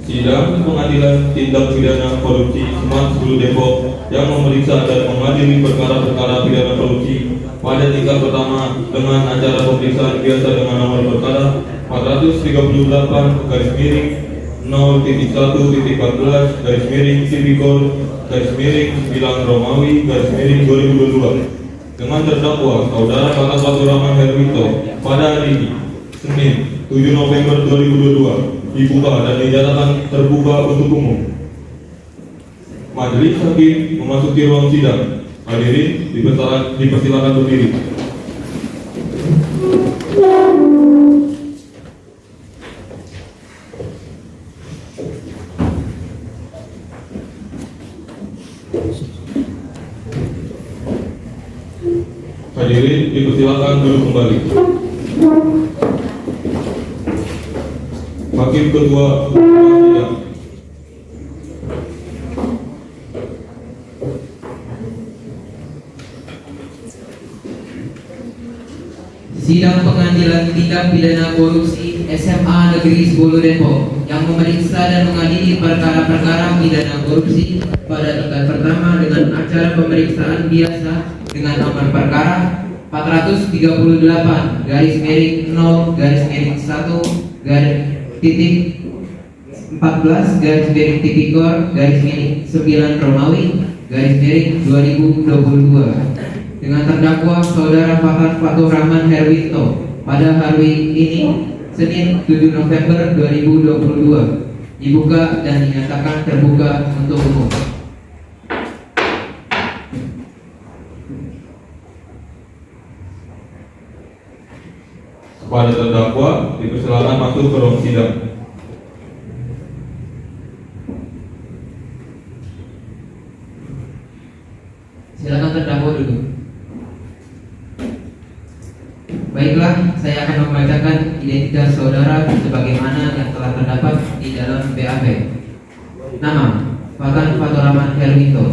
Sidang Pengadilan Tindak Pidana Korupsi Semat 10 Depok yang memeriksa dan mengadili perkara-perkara pidana korupsi pada tingkat pertama dengan acara pemeriksaan biasa dengan nomor perkara 438 garis miring 0.1.14 garis miring Tipikor garis miring 9 Romawi garis miring 2022 dengan terdakwa Saudara Fatar Faturrahman Herwito pada hari ini Senin 7 November 2022 dibuka dan dinyatakan terbuka untuk umum. Majelis Hakim memasuki ruang sidang. Hadirin dipersilakan berdiri. Hadirin dipersilakan duduk kembali. Hakim Ketua Sidang. Sidang Pengadilan Tindak Pidana Korupsi SMA Negeri 10 Depok yang memeriksa dan mengadili perkara-perkara pidana korupsi pada tingkat pertama dengan acara pemeriksaan biasa dengan nomor perkara 438 garis miring 0 garis miring 1 garis titik 14 garis miring Tipikor garis miring 9 Romawi garis miring 2022 dengan terdakwa Saudara Fatar Faturrahman Herwito pada hari ini Senin 7 November 2022 dibuka dan dinyatakan terbuka untuk umum. Kepada terdakwa dipersilakan masuk ke ruang sidang. Silakan terdakwa dulu. Baiklah, saya akan membacakan identitas saudara sebagaimana yang telah terdapat di dalam BAP. Nama: Fatar Faturrahman Herwito.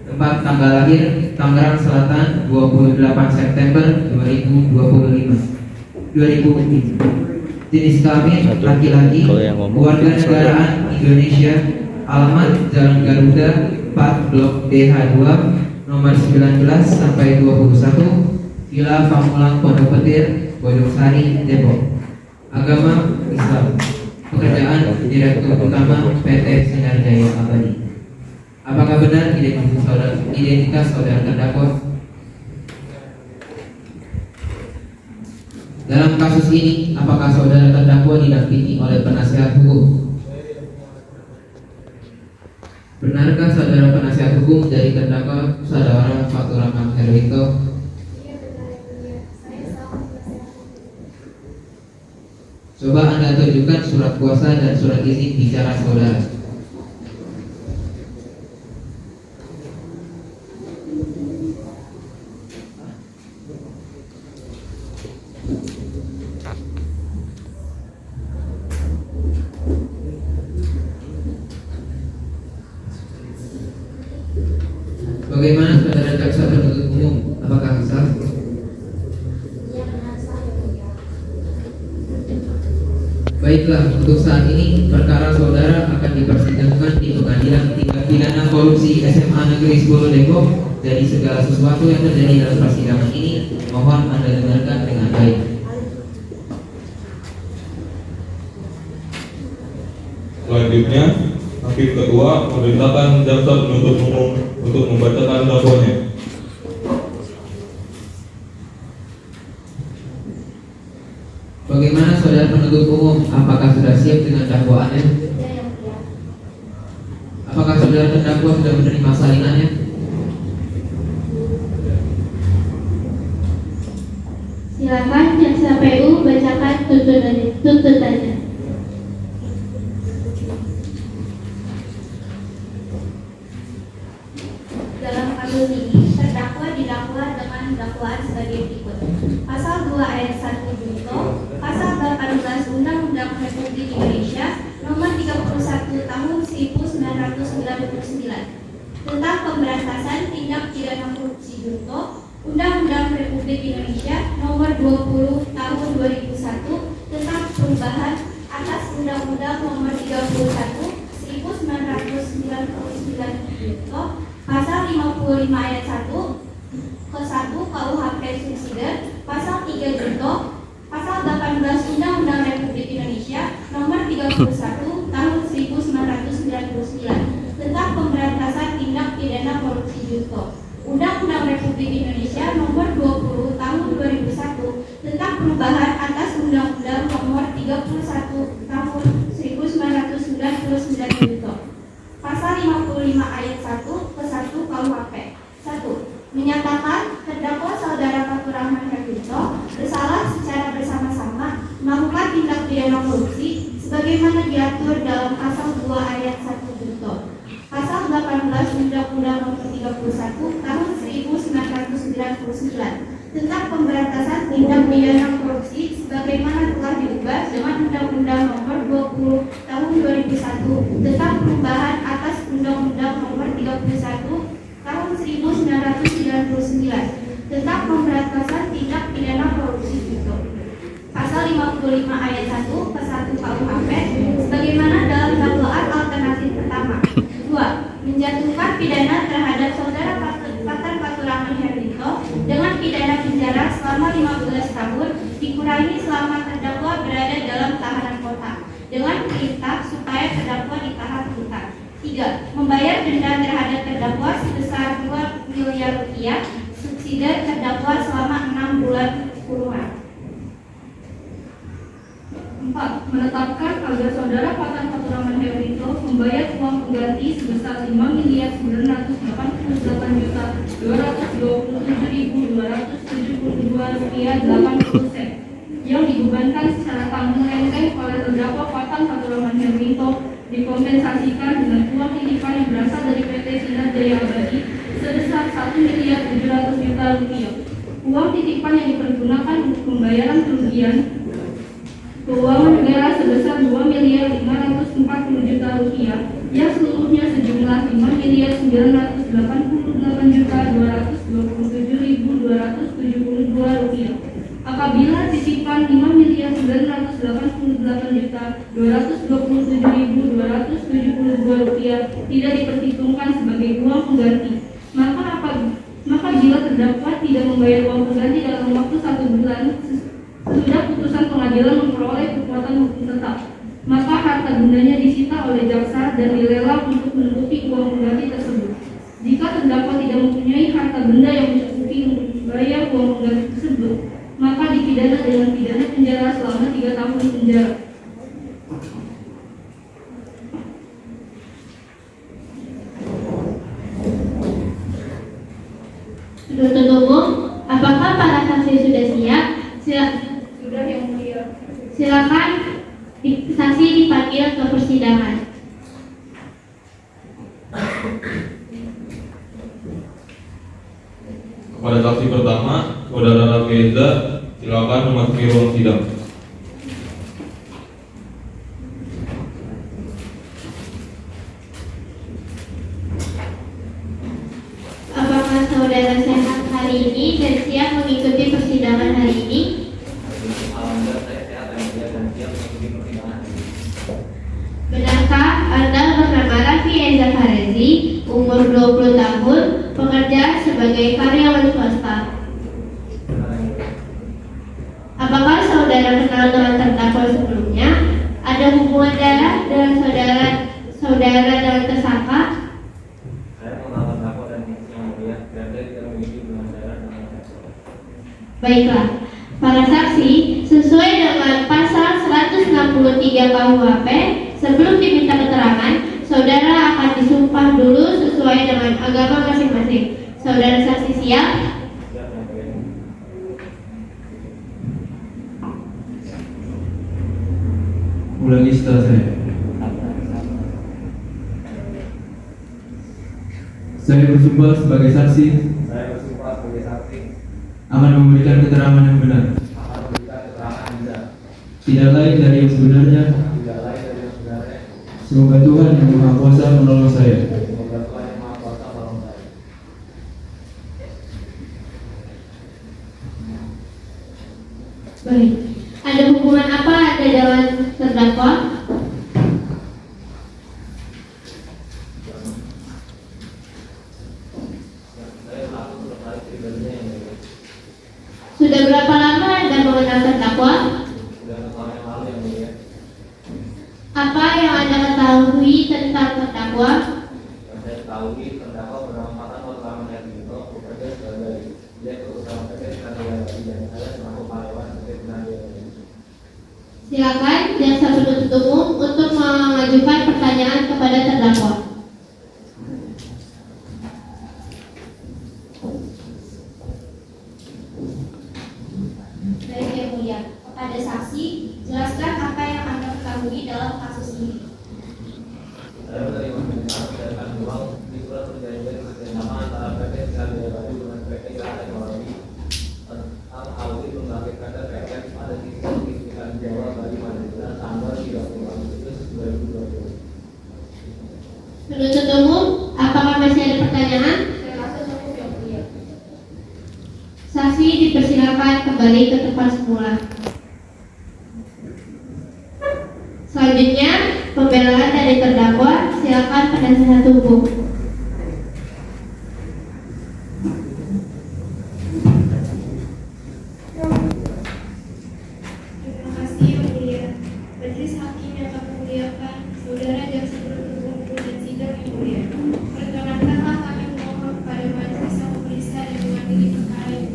Tempat tanggal lahir: Tangerang Selatan, 28 September 2020. Jenis kelamin laki-laki, warga negaraan Indonesia, alamat Jalan Garuda 4 Blok DH2 nomor 19 sampai 21, Villa Pamulang Pondok Petir, Bojongsari, Depok. Agama Islam. Pekerjaan Direktur Utama PT Sinar Jaya Abadi. Apakah benar identitas saudara terdakwa? Dalam kasus ini, apakah saudara terdakwa didampingi oleh penasihat hukum? Benarkah saudara penasihat hukum dari terdakwa Saudara Faturrahman Herwito? Coba Anda tunjukkan surat kuasa dan surat izin bicara saudara. Bagaimana saudara jaksa penuntut umum? Apakah sah? Baiklah, untuk saat ini perkara saudara akan dipersidangkan di Pengadilan Tindak Pidana Korupsi SMA Negeri 10 Depok. Dari segala sesuatu yang terjadi dalam persidangan ini, mohon Anda dengarkan dengan baik. Selanjutnya, Hakim Ketua memerintahkan jaksa penuntut umum untuk membacakan dakwaannya. Bagaimana saudara penuntut umum? Apakah sudah siap dengan dakwaannya? Apakah saudara terdakwa sudah menerima salinannya? Silakan jaksa PU bacakan tuntutannya. Dalam kasus ini, terdakwa didakwa dengan dakwaan sebagai berikut. Pasal 2 ayat 1 junto, Pasal 18 Undang-Undang Republik Indonesia Nomor 31 Tahun 1999 tentang pemberantasan tindak pidana korupsi junto, Undang-Undang Republik Indonesia Nomor 20 Tahun 2001 tentang perubahan atas Undang-Undang Nomor 31 65 ayat 1 ke 1 KUHP Subsidi, Pasal 3 Junto, Pasal 18 Undang-Undang Republik Indonesia Nomor 31 Tahun 1999 tentang pemberantasan tindak pidana korupsi junto, Undang-Undang Republik Indonesia Nomor 20 Tahun 2001 tentang perubahan atas Undang-Undang Nomor 31 Tahun 1999 junto. Pasal 55 ayat 1 ke 1 KUHP. 1. Menyatakan terdakwa saudara Faturrahman Herwinto bersalah secara bersama-sama melakukan tindak pidana korupsi sebagaimana diatur dalam pasal 2 ayat 1 junto. Pasal 18 Undang-Undang Nomor 31 Tahun 1999 tentang pemberantasan tindak pidana korupsi sebagaimana telah diubah dengan Undang-Undang Nomor 20 Tahun 2001 tentang perubahan atas Undang-Undang Nomor 31 Tahun 1999 tentang pemberantasan tindak pidana korupsi junto. Pasal 55 ayat 1 ke 1 KUHP sebagaimana dalam dakwaan alternatif pertama. 2. Menjatuhkan pidana terhadap saudara Faturrahman Herwinto dengan pidana penjara selama 15 tahun dikurangi selama terdakwa berada dalam tahanan kota dengan perintah supaya terdakwa ditahan rutan. 3. Membayar denda terhadap terdakwa sebesar 2 miliar rupiah, subsidi terdakwa selama 6 bulan kurungan. 4. Menetapkan agar saudara Faturrahman Herwinto membayar uang pengganti sebesar 5.987.227.272 rupiah 80 sen yang dibebankan secara tanggung renteng oleh terdakwa Faturrahman Herwinto dikompensasikan dengan uang titipan yang berasal dari PT Sinar Jaya Abadi sebesar 1.700.000.000 rupiah. Uang titipan yang dipergunakan untuk pembayaran kerugian keuangan negara sebesar 2.540.000.000 rupiah yang seluruhnya sejumlah 5.988.227.272 rupiah. Apabila titipan 5.988.227.272 rupiah tidak diperhitungkan sebagai uang pengganti, maka bila terdakwa tidak membayar uang pengganti dalam waktu 1 bulan sesudah putusan pengadilan memperoleh kekuatan hukum tetap, maka harta bendanya disita oleh jaksa dan dilelang untuk menutupi uang pengganti tersebut. Jika terdakwa tidak mempunyai harta benda yang mencukupi untuk membayar uang pengganti tersebut, maka dipidana dengan pidana penjara selama 3 tahun penjara. Penuntut umum, apakah para saksi sudah siap? Sudah, yang mulia. Silakan saksi dipanggil ke persidangan. Kepada saksi pertama, Saudara Raffieza, silakan memasuki ruang sidang. Apakah saudara sehat hari ini dan siap mengikuti persidangan hari ini? Benarkah Anda bernama Raffieza Farezi, umur 20 tahun, bekerja sebagai karyawan swasta? Apakah saudara kenal dengan terdakwa sebelumnya? Ada hubungan darah dengan saudara dengan tersangka? Saya mengenal terdakwa dan yang mulia, dan saya tidak memiliki hubungan darah dengan terdakwa. Baiklah, para saksi, sesuai dengan pasal 163 KUHP, sebelum diminta keterangan, saudara akan disumpah dulu sesuai dengan agama masing-masing. Saudara saksi siap? Siap, yang mulia. Ulangi setelah saya. Saya bersumpah sebagai saksi Saya bersumpah sebagai saksi akan memberikan keterangan yang benar, akan memberikan keterangan yang benar, tidak lain dari yang sebenarnya. tidak lain dari yang sebenarnya. Semoga Tuhan yang Maha Kuasa menolong saya. Semoga Tuhan yang Maha Kuasa menolong saya. Baik. Ada hubungan apa Anda dengan terdakwa? terdakwa? Sudah 6 tahun yang lalu yang mulia. Apa yang Anda ketahui tentang terdakwa? Yang saya ketahui terdakwa bernama Fathur Rahman Herwito bekerja sebagai direktur usaha PT Senaria Bali dan saya selaku karyawan PT Senaria Bali. Silakan jaksa penuntut umum untuk mengajukan pertanyaan kepada terdakwa. Baik yang mulia, kepada saksi, jelaskan apa yang Anda ketahui dalam kasus ini. Saya menerima pembicaraan uang di surat perjanjian kerjasama antara PT Senaria Bali dengan PT Ira Teknologi tentang audit lembaga kadar PN pada sistem listrikan Jawa Bali Madura tanggal 30 Agustus 2020. Penuntut umum, apakah masih ada pertanyaan? Saya rasa cukup yang mulia. Saksi dipersilakan kembali ke tempat semula. Selanjutnya, pembelaan dari terdakwa, silakan penasihat hukum. Terima kasih yang mulia. Majelis Hakim yang kami muliakan, saudara jaksa penuntut umum dan sidang yang mulia. Perkenankanlah kami memohon kepada majelis yang memeriksa dan mengadili perkara ini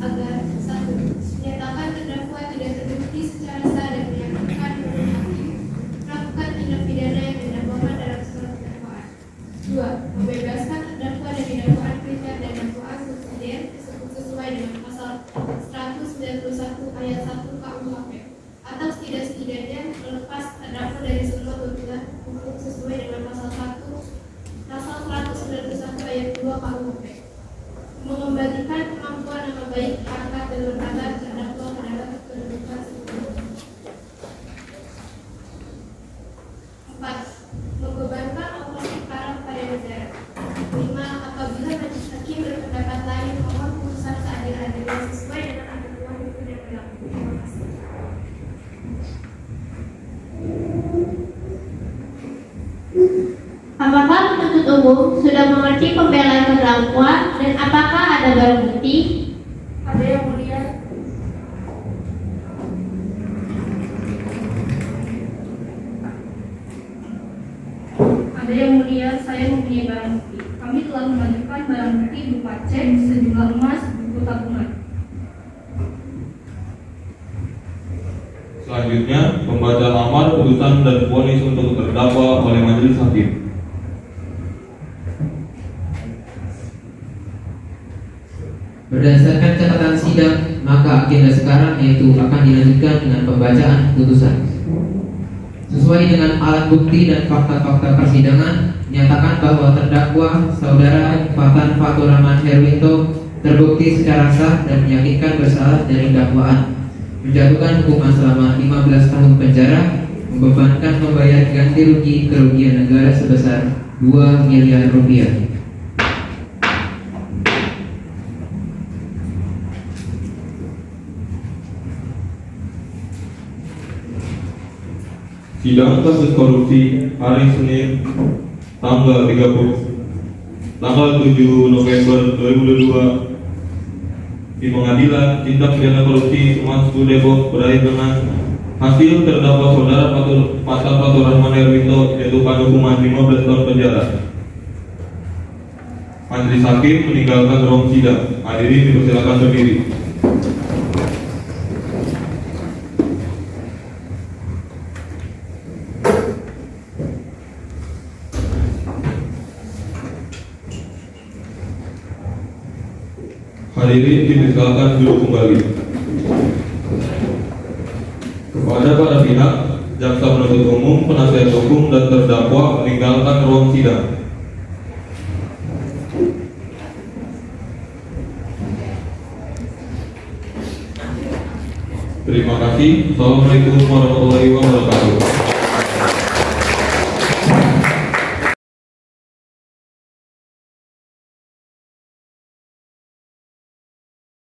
agar 1. Menyatakan terdakwa tidak terbukti secara sah dan meyakinkan menurut hakim melakukan tindak pidana yang didakwakan dalam surat dakwaan. 2. Membebaskan terdakwa dari dakwaan primer dan dakwaan subsidiar sesuai dengan pasal 191 ayat 1 KUHP atau setidak-setidaknya melepas terdakwa dari semua tuntutan hukum sesuai dengan pasal 191 ayat 2 KUHP. Mengembalikan kemampuan nama baik, harkat dan martabat terdakwa terhadap kedudukan sebelumnya. 4. Membebankan ongkos perkara kepada negara. 5. Apabila majelis hakim berpendapat lain, mohon putusan seadil-adilnya sesuai dengan ketentuan hukum yang berlaku. Terima kasih. Apakah penuntut umum sudah mengerti pembelaan terdakwa dan apakah ada barang bukti? Ada yang mulia. Ada yang mulia, saya mempunyai barang bukti. Kami telah mengajukan barang bukti berupa cek sejumlah emas, buku tabungan. Selanjutnya, pembacaan amar, putusan dan vonis untuk terdakwa oleh majelis hakim. Berdasarkan catatan sidang, maka agenda sekarang yaitu akan dilanjutkan dengan pembacaan putusan. Sesuai dengan alat bukti dan fakta-fakta persidangan, menyatakan bahwa terdakwa saudara Fathur Rahman Herwito terbukti secara sah dan meyakinkan bersalah dari dakwaan, menjatuhkan hukuman selama 15 tahun penjara, membebankan membayar ganti rugi kerugian negara sebesar 2 miliar rupiah. Sidang kasus korupsi hari Senin tanggal 7 November 2022 di Pengadilan Tindak Pidana Korupsi Sumatera Depok berakhir dengan hasil terdakwa saudara Fathur Rahman Herwito dijatuhkan hukuman 15 tahun penjara. Majelis hakim meninggalkan ruang sidang. Hadirin dipersilakan berdiri. Hadirin dipersilakan duduk kembali. Kepada para pihak, jaksa penuntut umum, penasihat hukum, dan terdakwa meninggalkan ruang sidang. Terima kasih. Assalamualaikum warahmatullahi wabarakatuh.